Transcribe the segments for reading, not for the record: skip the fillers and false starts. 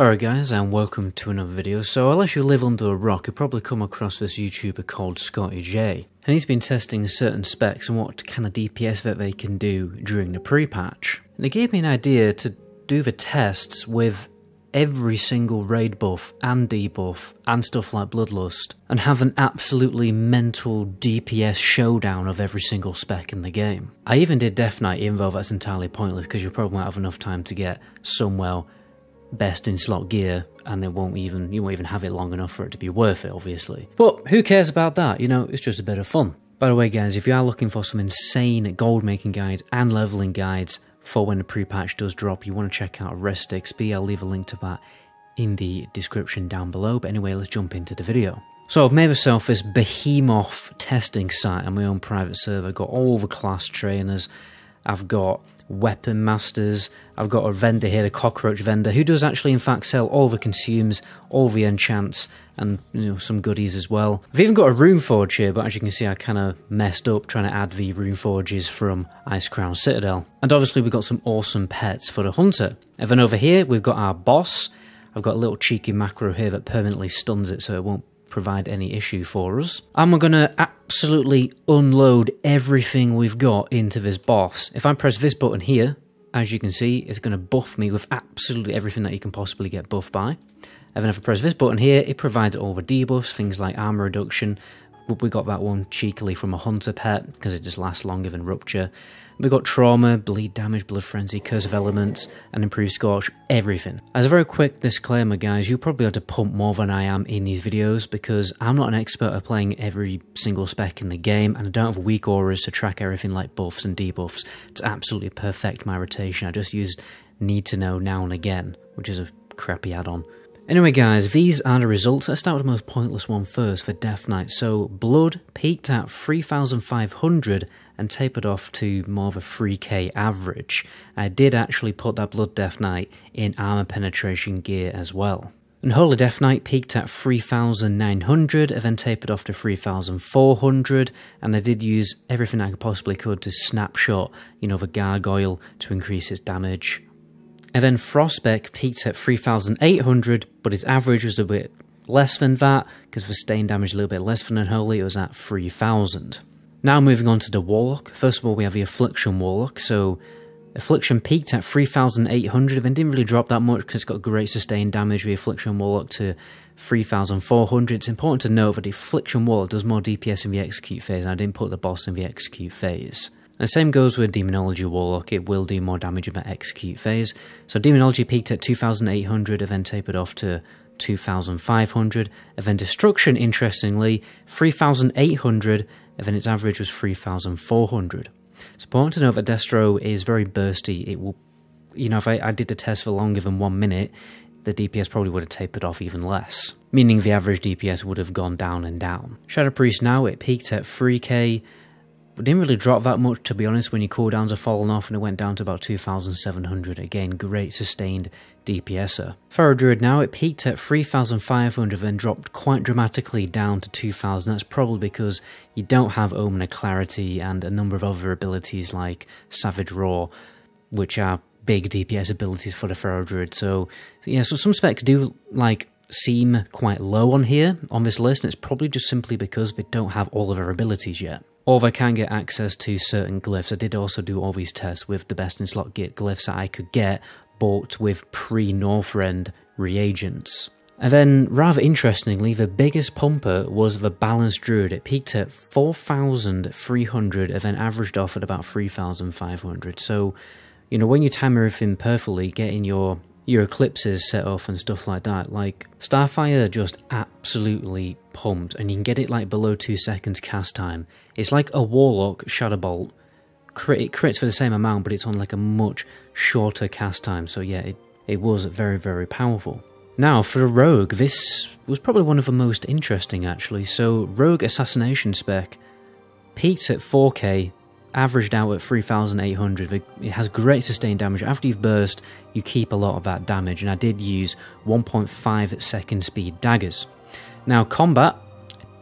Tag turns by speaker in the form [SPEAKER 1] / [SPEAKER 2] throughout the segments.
[SPEAKER 1] Alright guys, and welcome to another video. So unless you live under a rock, you'll probably come across this YouTuber called Scotty J. And he's been testing certain specs and what kind of DPS that they can do during the pre-patch. And it gave me an idea to do the tests with every single raid buff and debuff and stuff like Bloodlust, and have an absolutely mental DPS showdown of every single spec in the game. I even did Death Knight, even though that's entirely pointless because you probably won't have enough time to get somewhere best in slot gear, and you won't even have it long enough for it to be worth it, obviously. But who cares about that? You know, it's just a bit of fun. By the way guys, if you are looking for some insane gold making guides and leveling guides for when the pre-patch does drop, you want to check out Rest XP, I'll leave a link to that in the description down below. But anyway, let's jump into the video. So I've made myself this behemoth testing site on my own private server. I've got all the class trainers, I've got weapon masters, I've got a vendor here, the cockroach vendor, who does actually in fact sell all the consumes, all the enchants, and some goodies as well. I've even got a rune forge here, but as you can see I kind of messed up trying to add the rune forges from Ice Crown Citadel. And obviously we've got some awesome pets for the hunter. And then over here we've got our boss. I've got a little cheeky macro here that permanently stuns it so it won't provide any issue for us. And we're going to absolutely unload everything we've got into this boss. If I press this button here, as you can see, it's going to buff me with absolutely everything that you can possibly get buffed by. And then if I press this button here, it provides all the debuffs, things like armor reduction. We got that one cheekily from a hunter pet because it just lasts longer than Rupture. We got trauma, bleed damage, blood frenzy, curse of elements, and improved scorch, everything. As a very quick disclaimer guys, you'll probably have to pump more than I am in these videos because I'm not an expert at playing every single spec in the game, and I don't have weak auras to track everything like buffs and debuffs to absolutely perfect my rotation. I just use need to know now and again, which is a crappy add-on. Anyway guys, these are the results. Let's start with the most pointless one first for Death Knight. So Blood peaked at 3,500 and tapered off to more of a 3k average. I did actually put that Blood Death Knight in armor penetration gear as well. And Holy Death Knight peaked at 3,900 and then tapered off to 3,400, and I did use everything I possibly could to snapshot, the gargoyle to increase its damage. And then Frostspec peaked at 3,800, but its average was a bit less than that, because the stain damage a little bit less than Unholy, it was at 3,000. Now moving on to the Warlock. First of all, we have the Affliction Warlock. So Affliction peaked at 3,800, and didn't really drop that much because it's got great sustained damage, the Affliction Warlock, to 3,400. It's important to note that the Affliction Warlock does more DPS in the Execute phase, and I didn't put the boss in the Execute phase. And the same goes with Demonology Warlock, it will do more damage in the Execute phase. So Demonology peaked at 2,800 and then tapered off to 2,500. And then Destruction, interestingly, 3,800, and then its average was 3,400. It's important to note that Destro is very bursty. It will, if I did the test for longer than 1 minute, the DPS probably would have tapered off even less, meaning the average DPS would have gone down and down. Shadow Priest now, it peaked at 3k. It didn't really drop that much, to be honest, when your cooldowns have fallen off, and it went down to about 2,700. Again, great sustained DPSer. Farah Druid now, it peaked at 3,500, then dropped quite dramatically down to 2,000. That's probably because you don't have Omen of Clarity and a number of other abilities like Savage Roar, which are big DPS abilities for the Farah Druid. So yeah, so some specs do seem quite low on here, on this list, and it's probably just simply because they don't have all of their abilities yet. Or they can get access to certain glyphs. I did also do all these tests with the best in slot gear glyphs that I could get, bought with pre-Northrend reagents. And then, rather interestingly, the biggest pumper was the Balanced Druid. It peaked at 4,300 and then averaged off at about 3,500. So, when you time everything perfectly, getting your eclipses set off and stuff like that, Starfire just absolutely pumped, and you can get it below 2 seconds cast time. It's like a Warlock Shadow Bolt. It crits for the same amount, but it's on a much shorter cast time, so yeah, it was very, very powerful. Now for the Rogue, this was probably one of the most interesting actually. So Rogue Assassination Spec peaked at 4k, averaged out at 3,800. It has great sustained damage. After you've burst, you keep a lot of that damage, and I did use 1.5 second speed daggers. Now combat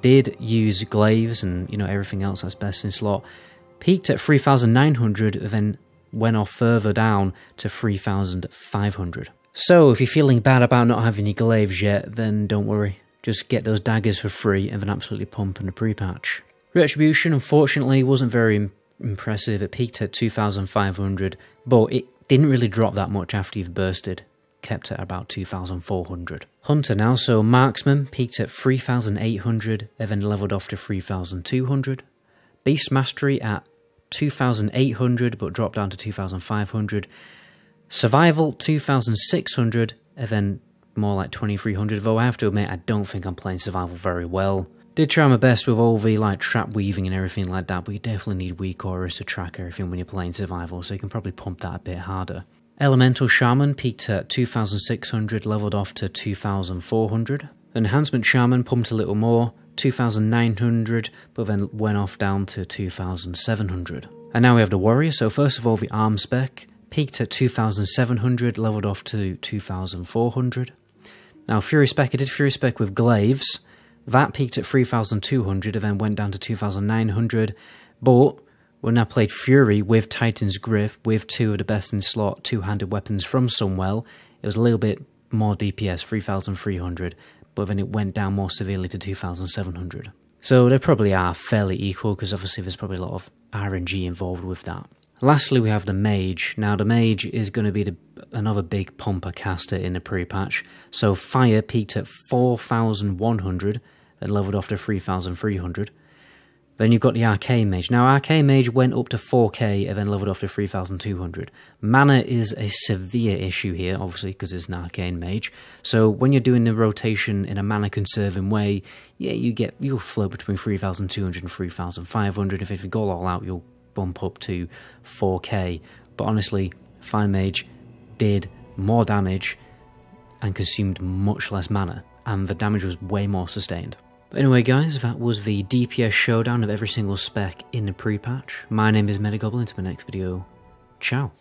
[SPEAKER 1] did use glaives and everything else that's best in slot. Peaked at 3,900, then went off further down to 3,500. So if you're feeling bad about not having your glaives yet, then don't worry. Just get those daggers for free and then absolutely pump in the pre-patch. Retribution, unfortunately, wasn't very impressive. It peaked at 2,500, but it didn't really drop that much after you've bursted. Kept at about 2,400. Hunter now, so Marksman peaked at 3,800 and then leveled off to 3,200. Beast Mastery at 2,800 but dropped down to 2,500. Survival 2,600 and then more like 2,300, though I have to admit I don't think I'm playing Survival very well. Did try my best with all the like trap weaving and everything like that, but you definitely need weak auras to track everything when you're playing Survival, so you can probably pump that a bit harder. Elemental Shaman peaked at 2,600, leveled off to 2,400. Enhancement Shaman pumped a little more, 2,900, but then went off down to 2,700. And now we have the Warrior, so first of all the Arm Spec, peaked at 2,700, leveled off to 2,400. Now Fury Spec, I did Fury Spec with Glaives, that peaked at 3,200 and then went down to 2,900, but when I played Fury with Titan's Grip, with two of the best in slot two-handed weapons from Sunwell, it was a little bit more DPS, 3,300, but then it went down more severely to 2,700. So they probably are fairly equal, because obviously there's probably a lot of RNG involved with that. Lastly, we have the Mage. Now the Mage is going to be another big pumper caster in the pre-patch. So Fire peaked at 4,100 and leveled off to 3,300. Then you've got the Arcane Mage. Now, Arcane Mage went up to 4k and then leveled off to 3,200. Mana is a severe issue here, obviously, because it's an Arcane Mage. So when you're doing the rotation in a mana-conserving way, yeah, you'll float between 3,200 and 3,500. If you go all out, you'll bump up to 4k. But honestly, Fire Mage did more damage and consumed much less mana, and the damage was way more sustained. But anyway guys, that was the DPS showdown of every single spec in the pre-patch. My name is MetaGoblin. Until my next video, ciao.